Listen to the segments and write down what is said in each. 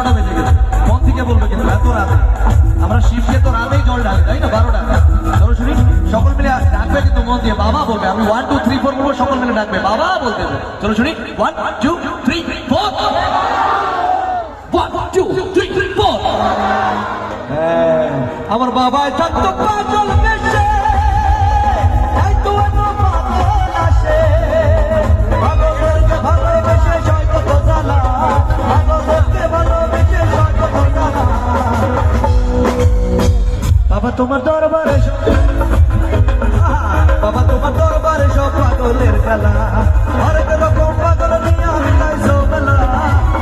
12টা বেজে গেছে, মন থেকে বলবে কিন্তু এত রাতে আমরা শিবকে তো রাতেই জল ঢালি, তাই না? 12টা। চলো শুনি, সকল মিলে ডাকবে কিন্তু মন দিয়ে, বাবা বলবে। আমি 1 2 3 4 বলবো, সকল মিলে ডাকবে বাবা বলতে হবে। চলো শুনি, 1 2 3 4। 1 2 3 4। হ্যাঁ, আমার বাবায় থাকতো পাগল বেশে, তাই তো এত পাগল আসে। পাগলকে ভালোবেসে সয় কত জ্বালা, পাগলকে ভালোবেসে সয় কত জ্বালা। বাবা তোমার দরবারে বাবা তোমার দরবারে সব পাগলের খেলা, হরেক রকম পাগল নিয়ে আমি লাইছো মেলা,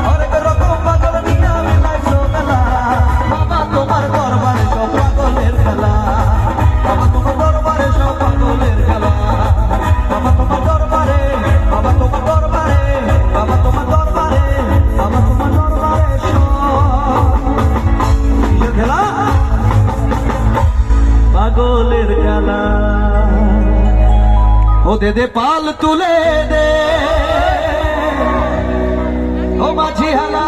হরেক রকম পাগল নিয়ে আমি লাইছো মেলা। বাবা তোমার দরবারে সব পাগলের খেলা, বাবা তোমার দরবারে সব পাগলের খেলা। বাবা তোমার দরবারে, বাবা তোমার দরবারে, বাবা তোমার দরবারে, বাবা তোমার দরবারে সব খেলা, পাগলের খেলা। ও দে দে পাল তুলে দে, ও মাঝি হালা